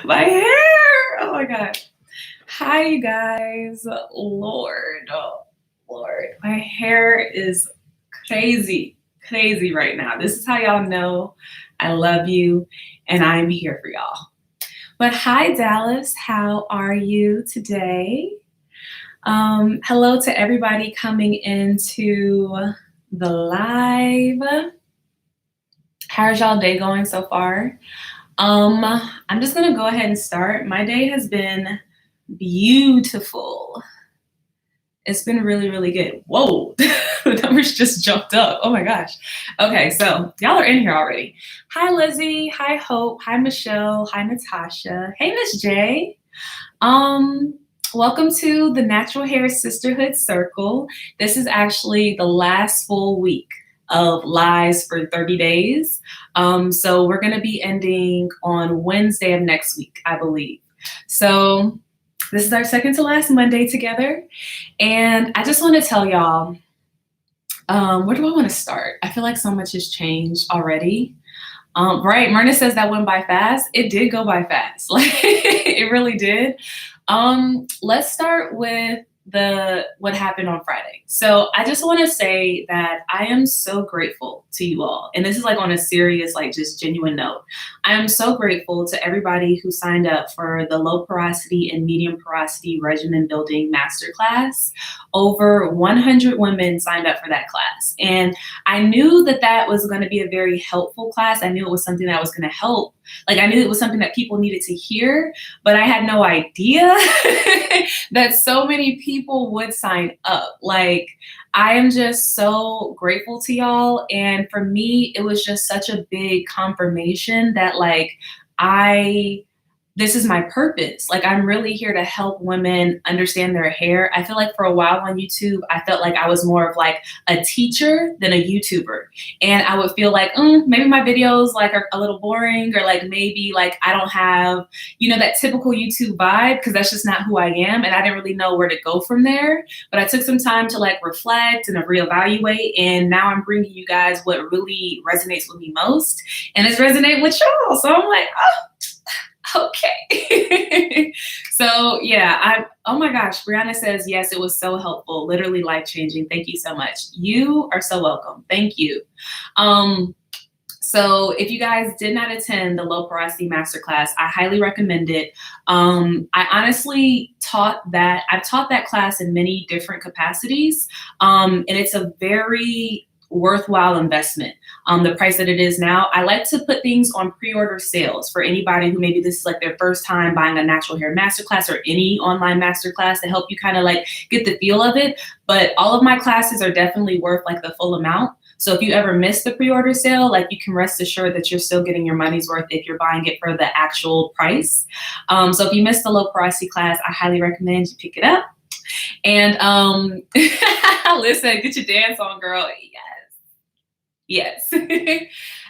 My hair. Oh my God. Hi, you guys. Lord. Oh, Lord. My hair is crazy right now. This is how y'all know I love you and I'm here for y'all. But hi, Dallas. How are you today? Hello to everybody coming into the live. How's y'all day going so far? I'm just gonna go ahead and start. My day has been beautiful. It's been really, really good. Whoa, the numbers just jumped up. Oh my gosh. Okay, so y'all are in here already. Hi, Lizzie. Hi, Hope. Hi, Michelle. Hi, Natasha. Hey, Miss J. Welcome to the Natural Hair Sisterhood Circle. This is actually the last full week of lives for 30 days. So we're gonna be ending on Wednesday of next week, I believe. So this is our second to last Monday together. And I just wanna tell y'all, where do I wanna start? I feel like so much has changed already. Right, Myrna says that went by fast. It did go by fast, like it really did. Let's start with what happened on Friday. So I just want to say that I am so grateful to you all. And this is like on a serious, like just genuine note. I am so grateful to everybody who signed up for the low porosity and medium porosity regimen building masterclass. Over 100 women signed up for that class. And I knew that that was going to be a very helpful class. I knew it was something that was going to help. Like I knew it was something that people needed to hear, but I had no idea that so many people would sign up. Like I am just so grateful to y'all. And for me, it was just such a big confirmation that like this is my purpose. Like I'm really here to help women understand their hair. I feel like for a while on YouTube, I felt like I was more of like a teacher than a YouTuber. And I would feel like, maybe my videos like are a little boring, or like maybe like I don't have, that typical YouTube vibe, because that's just not who I am. And I didn't really know where to go from there. But I took some time to like reflect and reevaluate. And now I'm bringing you guys what really resonates with me most. And it's resonating with y'all. So I'm like, okay. So yeah, oh my gosh, Brianna says, yes, it was so helpful, literally life-changing. Thank you so much. You are so welcome. Thank you. So if you guys did not attend the low porosity masterclass, I highly recommend it. I honestly I've taught that class in many different capacities. And it's a very worthwhile investment. The price that it is now. I like to put things on pre-order sales for anybody who maybe this is like their first time buying a natural hair masterclass or any online masterclass, to help you kind of like get the feel of it. But all of my classes are definitely worth like the full amount. So if you ever miss the pre-order sale, like you can rest assured that you're still getting your money's worth if you're buying it for the actual price. So if you missed the low porosity class, I highly recommend you pick it up. And listen, get your dance on, girl. Yes.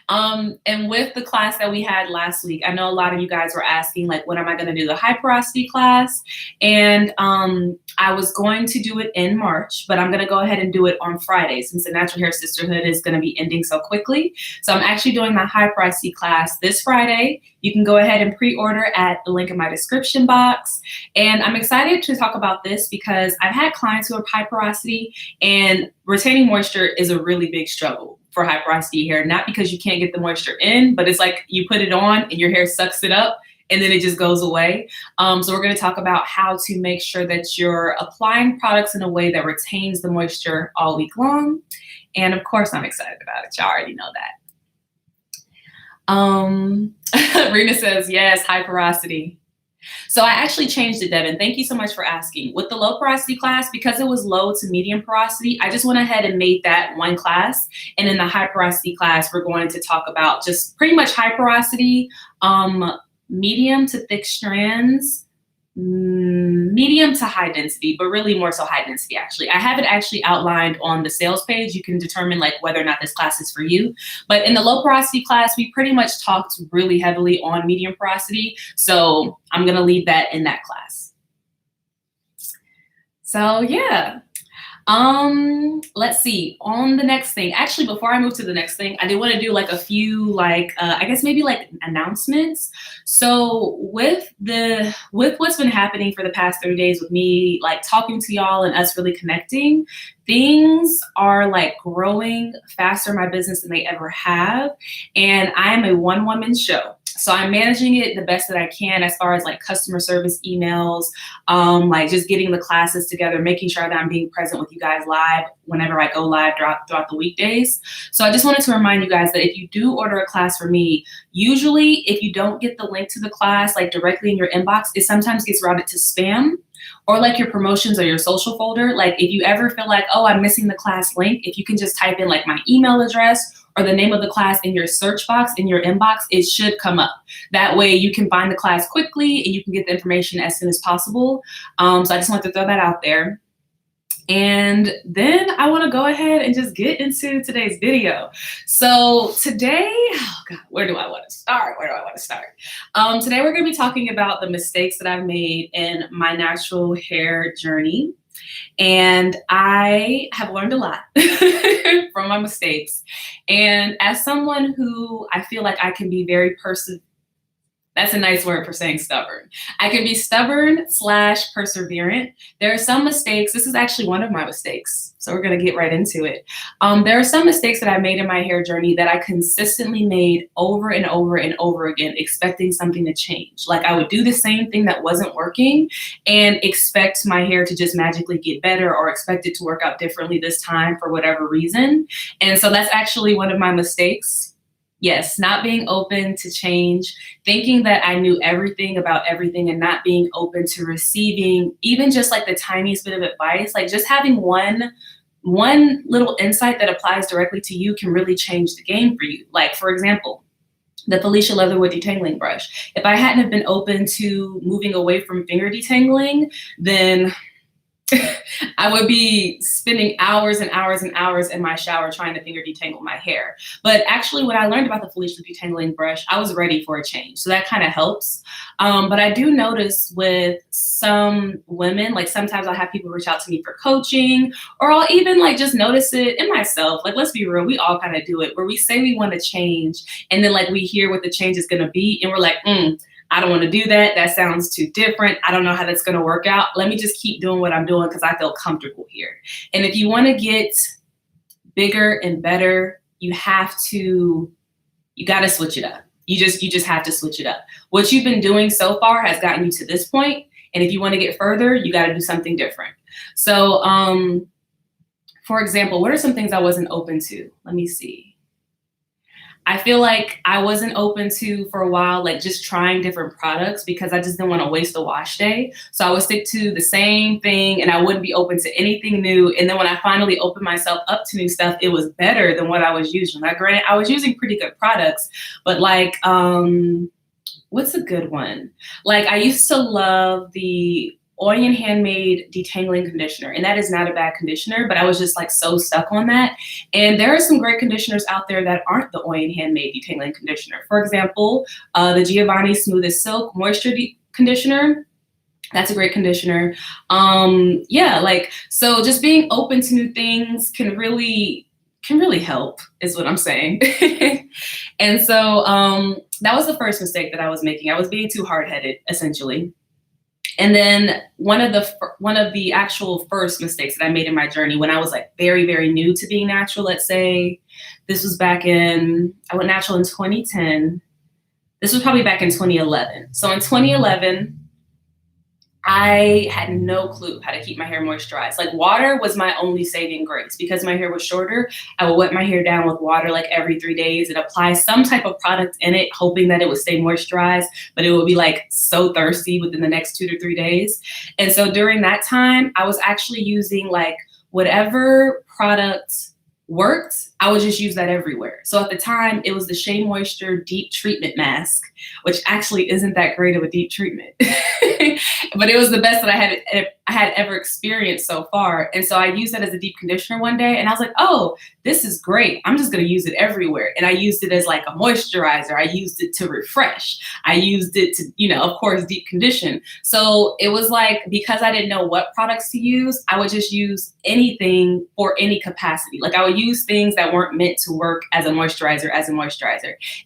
And with the class that we had last week, I know a lot of you guys were asking, like, when am I going to do the high porosity class? And I was going to do it in March, but I'm going to go ahead and do it on Friday, since the Natural Hair Sisterhood is going to be ending so quickly. So I'm actually doing my high porosity class this Friday. You can go ahead and pre-order at the link in my description box. And I'm excited to talk about this because I've had clients who are high porosity, and retaining moisture is a really big struggle for high porosity hair, not because you can't get the moisture in, but it's like you put it on and your hair sucks it up and then it just goes away. So we're gonna talk about how to make sure that you're applying products in a way that retains the moisture all week long. And of course, I'm excited about it. Y'all already know that. Rena says, yes, high porosity. So I actually changed it, Devin. Thank you so much for asking. With the low porosity class, because it was low to medium porosity, I just went ahead and made that one class. And in the high porosity class, we're going to talk about just pretty much high porosity, medium to thick strands, medium to high density, but really more so high density actually. I have it actually outlined on the sales page. You can determine like whether or not this class is for you. But in the low porosity class, we pretty much talked really heavily on medium porosity. So I'm gonna leave that in that class. So yeah. Let's see. On the next thing, actually, before I move to the next thing, I did want to do like a few, like I guess maybe like announcements. So with what's been happening for the past 30 days with me, like talking to y'all and us really connecting, things are like growing faster in my business than they ever have, and I am a one-woman show. So I'm managing it the best that I can as far as like customer service emails, like just getting the classes together, making sure that I'm being present with you guys live whenever I go live throughout the weekdays. So I just wanted to remind you guys that if you do order a class from me, usually if you don't get the link to the class like directly in your inbox, it sometimes gets routed to spam or like your promotions or your social folder. Like if you ever feel like, oh, I'm missing the class link, if you can just type in like my email address or the name of the class in your search box in your inbox, it should come up. That way you can find the class quickly and you can get the information as soon as possible. So I just wanted to throw that out there. And then I want to go ahead and just get into today's video. So today, oh God, where do I want to start? Today we're going to be talking about the mistakes that I've made in my natural hair journey. And I have learned a lot from my mistakes. And as someone who I feel like I can be very that's a nice word for saying stubborn. I can be stubborn / perseverant. There are some mistakes. This is actually one of my mistakes. So we're going to get right into it. There are some mistakes that I made in my hair journey that I consistently made over and over and over again, expecting something to change. Like I would do the same thing that wasn't working and expect my hair to just magically get better or expect it to work out differently this time for whatever reason. And so that's actually one of my mistakes. Yes, not being open to change, thinking that I knew everything about everything and not being open to receiving even just like the tiniest bit of advice, like just having one little insight that applies directly to you can really change the game for you. Like, for example, the Felicia Leatherwood detangling brush. If I hadn't have been open to moving away from finger detangling, then I would be spending hours and hours and hours in my shower trying to finger detangle my hair. But actually, when I learned about the Felicia detangling brush, I was ready for a change. So that kind of helps. But I do notice with some women, like sometimes I'll have people reach out to me for coaching, or I'll even like just notice it in myself. Like, let's be real, we all kind of do it, where we say we want to change, and then like we hear what the change is going to be, and we're like, I don't want to do that. That sounds too different. I don't know how that's going to work out. Let me just keep doing what I'm doing because I feel comfortable here. And if you want to get bigger and better, you got to switch it up. You just have to switch it up. What you've been doing so far has gotten you to this point. And if you want to get further, you got to do something different. So, for example, what are some things I wasn't open to? Let me see. I feel like I wasn't open to, for a while, like just trying different products because I just didn't want to waste a wash day. So I would stick to the same thing and I wouldn't be open to anything new. And then when I finally opened myself up to new stuff, it was better than what I was using. Now, granted, I was using pretty good products, but like, what's a good one? Like I used to love the Oyen handmade detangling conditioner, and that is not a bad conditioner, but I was just like so stuck on that. And there are some great conditioners out there that aren't the Oyen handmade detangling conditioner. For example, the Giovanni Smoothest Silk Moisture Conditioner. That's a great conditioner. Yeah, like, so just being open to new things can really help, is what I'm saying. And so that was the first mistake that I was making. I was being too hard-headed, essentially. And then one of the actual first mistakes that I made in my journey when I was like very, very new to being natural, let's say this was I went natural in 2010. This was probably back in 2011. So in 2011, I had no clue how to keep my hair moisturized. Like water was my only saving grace because my hair was shorter. I would wet my hair down with water like every 3 days and apply some type of product in it, hoping that it would stay moisturized, but it would be like so thirsty within the next 2 to 3 days. And so during that time, I was actually using like whatever product worked, I would just use that everywhere. So at the time, it was the Shea Moisture Deep Treatment Mask, which actually isn't that great of a deep treatment. But it was the best that I had I had ever experienced so far. And so I used that as a deep conditioner one day, and I was like, oh, this is great. I'm just going to use it everywhere. And I used it as like a moisturizer. I used it to refresh. I used it to, you know, of course, deep condition. So it was like, because I didn't know what products to use, I would just use anything for any capacity. Like I would use things that weren't meant to work as a moisturizer,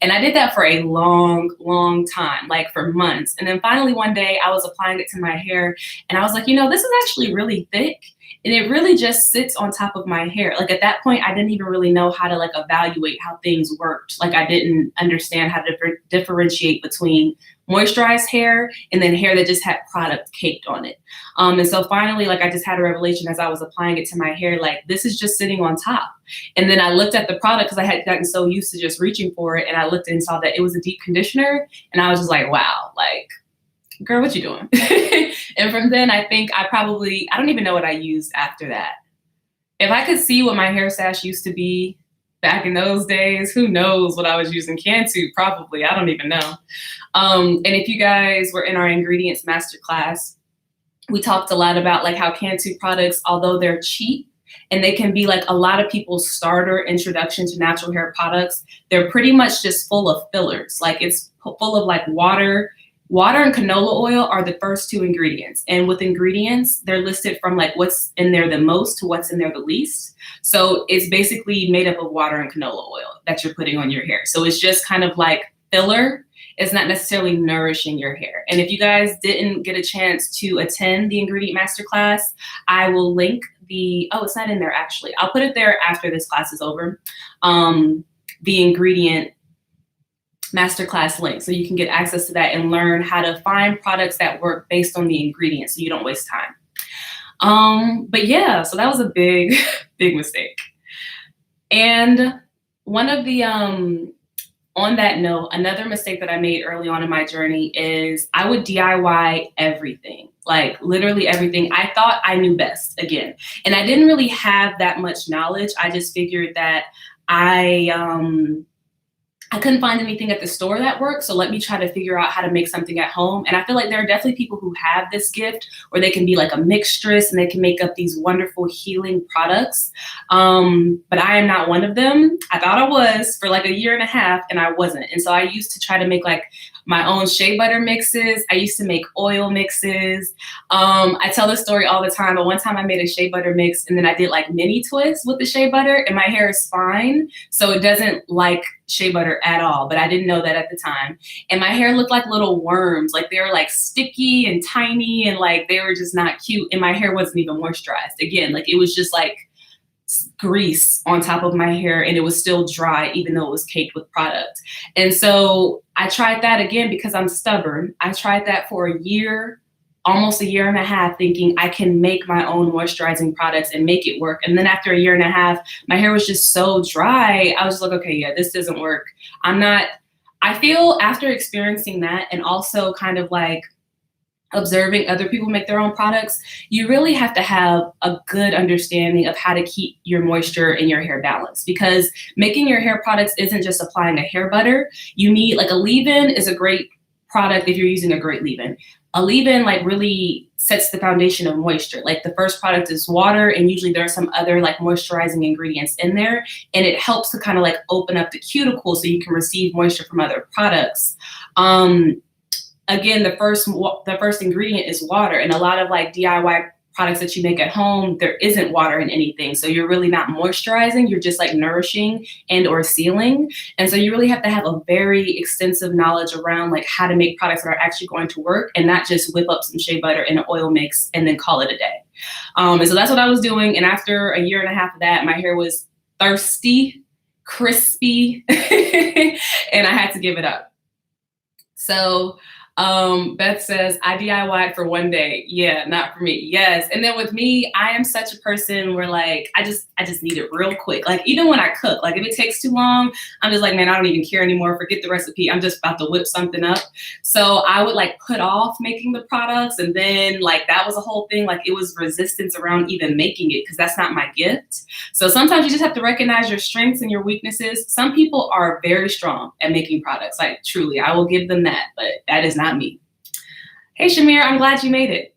And I did that for a long, long time, like for months. And then finally one day I was applying it to my hair, and I was like, you know, this is actually really thick. And it really just sits on top of my hair. Like at that point, I didn't even really know how to like evaluate how things worked. Like I didn't understand how to differentiate between moisturized hair and then hair that just had product caked on it. And so finally, like I just had a revelation as I was applying it to my hair, like this is just sitting on top. And then I looked at the product because I had gotten so used to just reaching for it. And I looked and saw that it was a deep conditioner. And I was just like, wow, like, girl, what you doing? And from then, I think I don't even know what I used after that. If I could see what my hair stash used to be back in those days, who knows what I was using? Cantu, probably, I don't even know. And if you guys were in our ingredients masterclass, we talked a lot about like how Cantu products, although they're cheap and they can be like a lot of people's starter introduction to natural hair products, they're pretty much just full of fillers. Like it's full of like water and canola oil are the first two ingredients. And with ingredients, they're listed from like what's in there the most to what's in there the least. So it's basically made up of water and canola oil that you're putting on your hair. So it's just kind of like filler. It's not necessarily nourishing your hair. And if you guys didn't get a chance to attend the ingredient masterclass, I will link it's not in there actually. I'll put it there after this class is over. The ingredient masterclass link, so you can get access to that and learn how to find products that work based on the ingredients so you don't waste time. But yeah, so that was a big, big mistake. And one of the, on that note, another mistake that I made early on in my journey is I would DIY everything, like literally everything. I thought I knew best again, and I didn't really have that much knowledge. I just figured that I couldn't find anything at the store that worked, so let me try to figure out how to make something at home. And I feel like there are definitely people who have this gift where they can be like a mixtress and they can make up these wonderful healing products. But I am not one of them. I thought I was for like a year and a half, and I wasn't. And so I used to try to make like my own shea butter mixes. I used to make oil mixes. I tell this story all the time, but one time I made a shea butter mix and then I did like mini twists with the shea butter, and my hair is fine, so it doesn't like shea butter at all, but I didn't know that at the time. And my hair looked like little worms, like they were like sticky and tiny, and like they were just not cute, and my hair wasn't even moisturized. Again, like it was just like grease on top of my hair, and it was still dry even though it was caked with product. And so I tried that again because I'm stubborn. I tried that for a year, almost a year and a half, thinking I can make my own moisturizing products and make it work. And then after a year and a half, my hair was just so dry. I was just like, okay, yeah, this doesn't work. I feel after experiencing that and also kind of like observing other people make their own products, you really have to have a good understanding of how to keep your moisture and your hair balanced, because making your hair products isn't just applying a hair butter. You need like a leave-in is a great product if you're using a great leave-in. A leave-in like really sets the foundation of moisture. Like the first product is water, and usually there are some other like moisturizing ingredients in there, and it helps to kind of like open up the cuticle so you can receive moisture from other products. Again, the first ingredient is water, and a lot of like DIY products that you make at home, there isn't water in anything. So you're really not moisturizing, you're just like nourishing and or sealing. And so you really have to have a very extensive knowledge around like how to make products that are actually going to work, and not just whip up some shea butter in an oil mix and then call it a day. And so that's what I was doing. And after a year and a half of that, my hair was thirsty, crispy, and I had to give it up. So Beth says, I DIY'd for one day. Yeah, not for me. Yes. And then with me, I am such a person where like, I just need it real quick. Like even when I cook, like if it takes too long, I'm just like, man, I don't even care anymore. Forget the recipe. I'm just about to whip something up. So I would like put off making the products. And then like, that was a whole thing. Like it was resistance around even making it, because that's not my gift. So sometimes you just have to recognize your strengths and your weaknesses. Some people are very strong at making products. Like truly, I will give them that, but that is not me. Hey, Shamir, I'm glad you made it.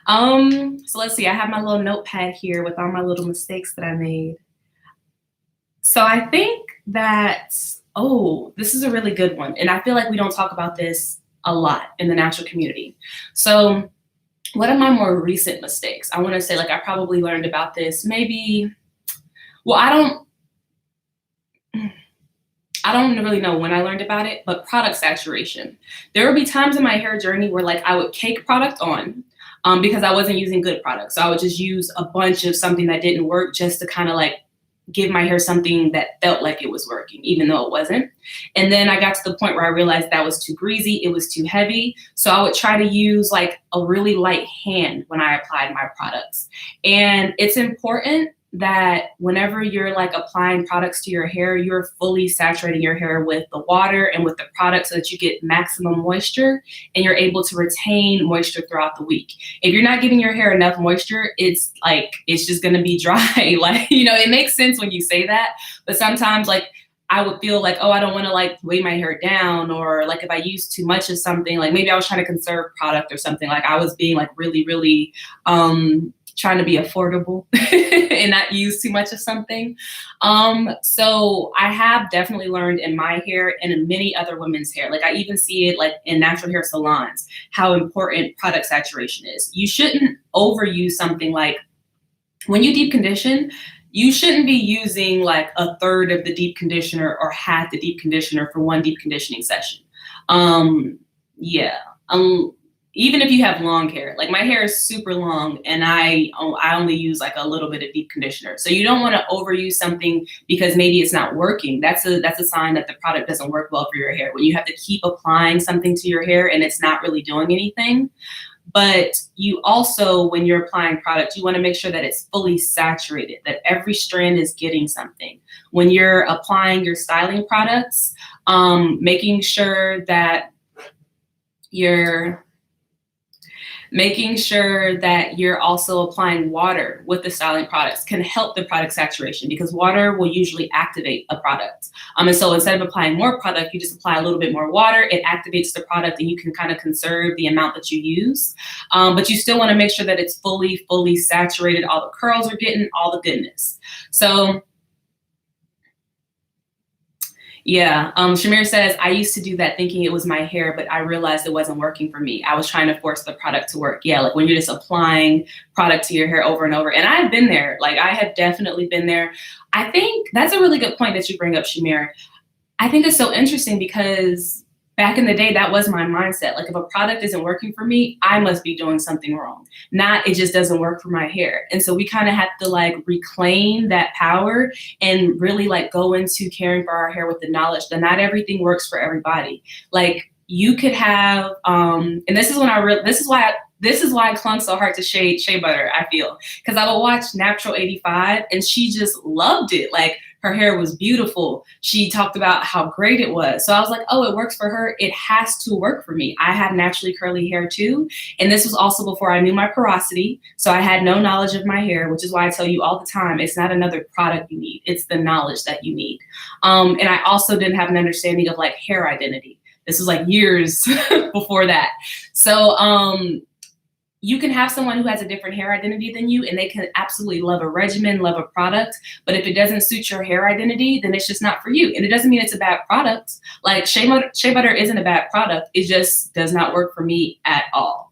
So let's see, I have my little notepad here with all my little mistakes that I made. So I think that, oh, this is a really good one. And I feel like we don't talk about this a lot in the natural community. So what are my more recent mistakes? I want to say, like, I probably learned about this maybe, well, I don't really know when I learned about it, but product saturation. There would be times in my hair journey where like I would cake product on because I wasn't using good products. So I would just use a bunch of something that didn't work just to kind of like give my hair something that felt like it was working, even though it wasn't. And then I got to the point where I realized that was too greasy, it was too heavy. So I would try to use like a really light hand when I applied my products. And it's important that whenever you're like applying products to your hair, you're fully saturating your hair with the water and with the product so that you get maximum moisture and you're able to retain moisture throughout the week. If you're not giving your hair enough moisture, it's just gonna be dry. Like, you know, it makes sense when you say that, but sometimes like I would feel like, oh, I don't want to like weigh my hair down, or like if I use too much of something, like maybe I was trying to conserve product or something, like I was being like really trying to be affordable and not use too much of something. So I have definitely learned in my hair and in many other women's hair, like I even see it like in natural hair salons, how important product saturation is. You shouldn't overuse something. Like when you deep condition, you shouldn't be using like a third of the deep conditioner or half the deep conditioner for one deep conditioning session. Yeah. Even if you have long hair, like my hair is super long and I only use like a little bit of deep conditioner. So you don't want to overuse something because maybe it's not working. That's a sign that the product doesn't work well for your hair. When you have to keep applying something to your hair and it's not really doing anything. But you also, when you're applying product, you want to make sure that it's fully saturated, that every strand is getting something. When you're applying your styling products, making sure that you're also applying water with the styling products can help the product saturation, because water will usually activate a product. And so instead of applying more product, you just apply a little bit more water, it activates the product and you can kind of conserve the amount that you use. But you still want to make sure that it's fully saturated, all the curls are getting all the goodness. So yeah, Shamir says, I used to do that thinking it was my hair, but I realized it wasn't working for me. I was trying to force the product to work. Yeah, like when you're just applying product to your hair over and over. And I've been there, like I have definitely been there. I think that's a really good point that you bring up, Shamir. I think it's so interesting because back in the day, that was my mindset. Like if a product isn't working for me, I must be doing something wrong. Not it just doesn't work for my hair. And so we kind of have to like reclaim that power and really like go into caring for our hair with the knowledge that not everything works for everybody. Like you could have, and this is why I clung so hard to Shea Butter, I feel. Because I would watch Natural 85 and she just loved it. Like her hair was beautiful. She talked about how great it was. So I was like, oh, it works for her. It has to work for me. I have naturally curly hair too. And this was also before I knew my porosity. So I had no knowledge of my hair, which is why I tell you all the time, it's not another product you need. It's the knowledge that you need. And I also didn't have an understanding of like hair identity. This was like years before that. So, you can have someone who has a different hair identity than you and they can absolutely love a regimen, love a product, but if it doesn't suit your hair identity, then it's just not for you. And it doesn't mean it's a bad product. Like Shea Butter isn't a bad product. It just does not work for me at all.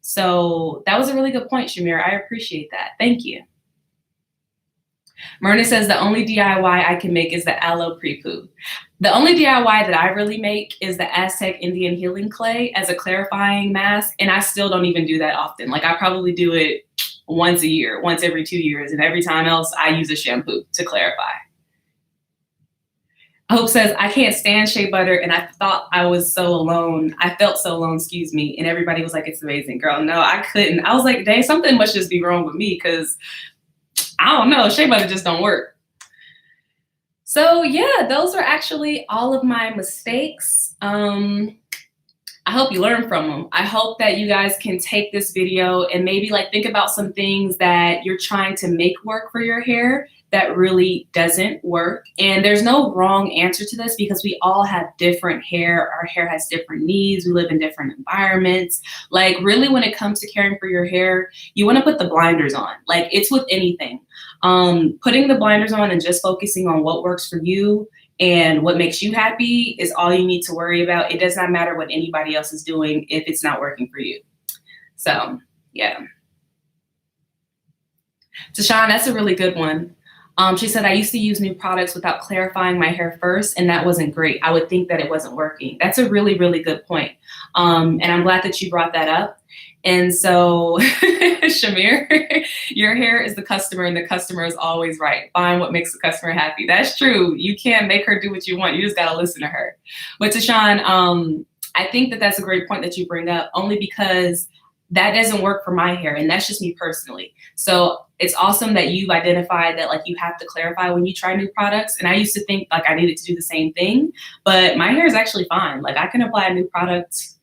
So that was a really good point, Shamir. I appreciate that. Thank you. Myrna says the only DIY I can make is the aloe pre-poo. The only DIY that I really make is the Aztec Indian Healing Clay as a clarifying mask. And I still don't even do that often. Like I probably do it once a year, once every 2 years. And every time else I use a shampoo to clarify. Hope says, I can't stand Shea Butter. And I thought I was so alone. I felt so alone, excuse me. And everybody was like, it's amazing. Girl, no, I couldn't. I was like, dang, something must just be wrong with me because I don't know, Shea Butter just don't work. So yeah, those are actually all of my mistakes. I hope you learn from them. I hope that you guys can take this video and maybe like think about some things that you're trying to make work for your hair that really doesn't work. And there's no wrong answer to this because we all have different hair. Our hair has different needs. We live in different environments. Like really when it comes to caring for your hair, you want to put the blinders on. Like it's with anything. Putting the blinders on and just focusing on what works for you and what makes you happy is all you need to worry about. It does not matter what anybody else is doing if it's not working for you. So yeah. Tashawn, that's a really good one. She said, I used to use new products without clarifying my hair first, and that wasn't great. I would think that it wasn't working. That's a really, really good point. And I'm glad that you brought that up. And so, Shamir, your hair is the customer, and the customer is always right. Find what makes the customer happy. That's true. You can't make her do what you want. You just got to listen to her. But Tashawn, I think that that's a great point that you bring up, only because that doesn't work for my hair, and that's just me personally. So it's awesome that you've identified that like you have to clarify when you try new products. And I used to think like I needed to do the same thing, but my hair is actually fine. Like I can apply a new product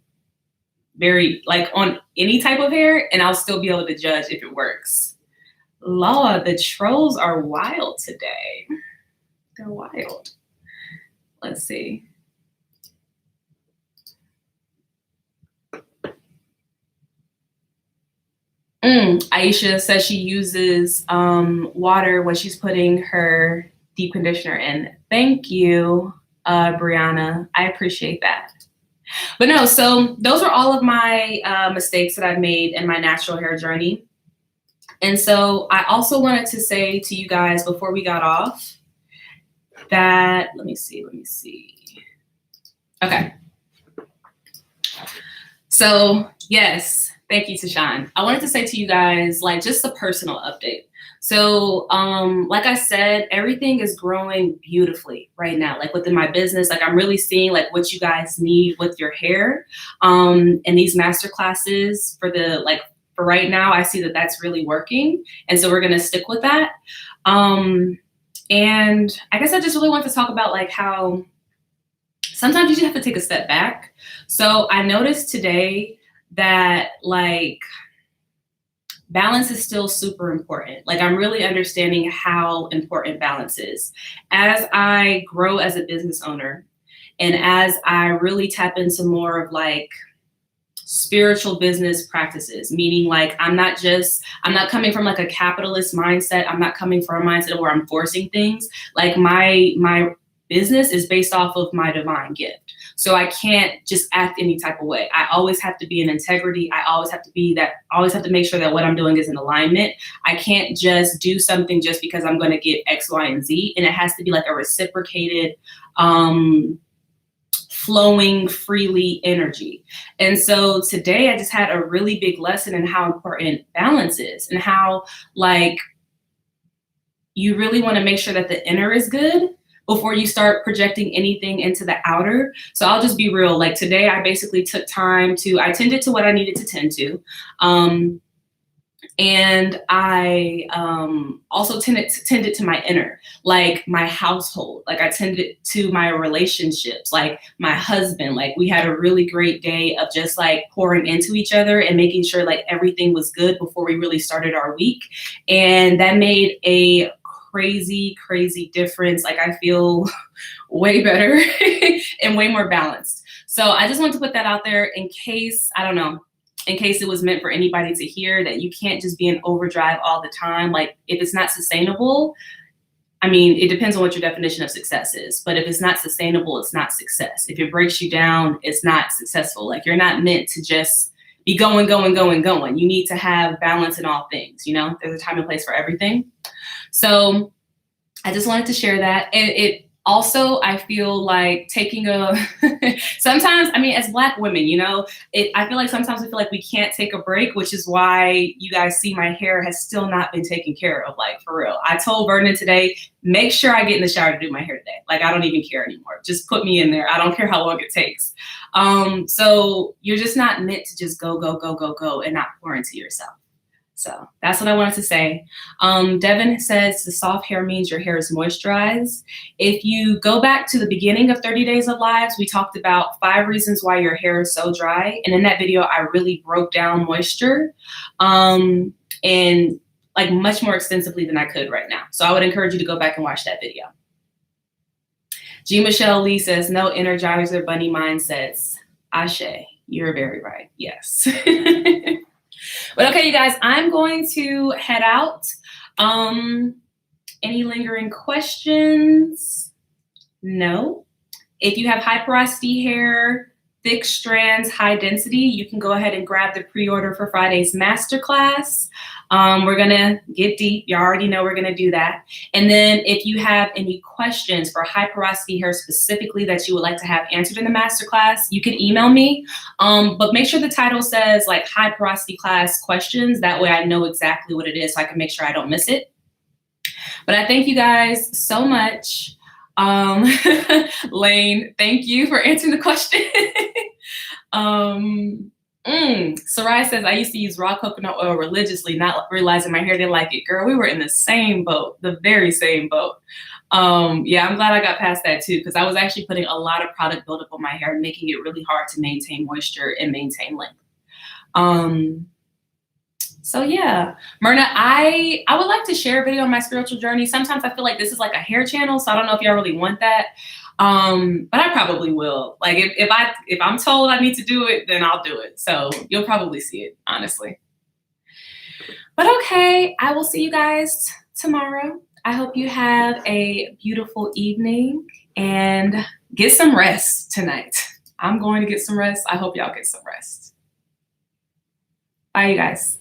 very like on any type of hair and I'll still be able to judge if it works. Law, the trolls are wild today. They're wild. Let's see. Aisha says she uses water when she's putting her deep conditioner in. Thank you, Brianna. I appreciate that. But no, so those are all of my mistakes that I've made in my natural hair journey. And so I also wanted to say to you guys before we got off that, let me see. Okay. So yes. Thank you, Tashawn. I wanted to say to you guys, like, just a personal update. So, like I said, everything is growing beautifully right now. Like within my business, like I'm really seeing like what you guys need with your hair. And these master classes for right now, I see that that's really working. And so we're going to stick with that. And I guess I just really want to talk about like how sometimes you just have to take a step back. So I noticed today that like balance is still super important. Like I'm really understanding how important balance is. As I grow as a business owner and as I really tap into more of like spiritual business practices, meaning like I'm not coming from like a capitalist mindset. I'm not coming from a mindset where I'm forcing things. Like my business is based off of my divine gift. So I can't just act any type of way. I always have to be in integrity. I always have to make sure that what I'm doing is in alignment. I can't just do something just because I'm going to get X, Y, and Z. And it has to be like a reciprocated, flowing freely energy. And so today I just had a really big lesson in how important balance is and how like you really want to make sure that the inner is good before you start projecting anything into the outer. So I'll just be real. Like today, I basically took time I tended to what I needed to tend to. And I also tended to my inner, like my household. Like I tended to my relationships, like my husband. Like we had a really great day of just like pouring into each other and making sure like everything was good before we really started our week. And that made a crazy difference. Like I feel way better and way more balanced. So I just want to put that out there in case it was meant for anybody to hear, that you can't just be in overdrive all the time. Like if it's not sustainable, I mean, it depends on what your definition of success is, but if it's not sustainable, it's not success. If it breaks you down, it's not successful. Like you're not meant to just be going. You need to have balance in all things, you know, there's a time and place for everything. So I just wanted to share that. And it also, I feel like sometimes, I mean, as Black women, you know, I feel like sometimes we feel like we can't take a break, which is why you guys see my hair has still not been taken care of, like for real. I told Vernon today, make sure I get in the shower to do my hair today. Like, I don't even care anymore. Just put me in there. I don't care how long it takes. So you're just not meant to just go and not pour into yourself. So that's what I wanted to say. Devin says the soft hair means your hair is moisturized. If you go back to the beginning of 30 Days of Lives, we talked about 5 reasons why your hair is so dry. And in that video, I really broke down moisture. And like much more extensively than I could right now. So I would encourage you to go back and watch that video. G. Michelle Lee says, no Energizer Bunny mindsets. Ashe, you're very right. Yes. But okay, you guys, I'm going to head out. Any lingering questions? No. If you have high porosity hair, thick strands, high density, you can go ahead and grab the pre-order for Friday's masterclass. We're gonna get deep. You already know we're gonna do that. And then if you have any questions for high porosity hair specifically that you would like to have answered in the masterclass, you can email me. But make sure the title says like high porosity class questions. That way I know exactly what it is so I can make sure I don't miss it. But I thank you guys so much. Lane, thank you for answering the question. Sarai says, I used to use raw coconut oil religiously, not realizing my hair didn't like it. Girl, we were in the same boat, the very same boat. Yeah, I'm glad I got past that too, because I was actually putting a lot of product buildup on my hair, making it really hard to maintain moisture and maintain length. So yeah, Myrna, I would like to share a video on my spiritual journey. Sometimes I feel like this is like a hair channel, so I don't know if y'all really want that. But I probably will. Like if I'm told I need to do it, then I'll do it. So you'll probably see it, honestly. But okay, I will see you guys tomorrow. I hope you have a beautiful evening and get some rest tonight. I'm going to get some rest. I hope y'all get some rest. Bye, you guys.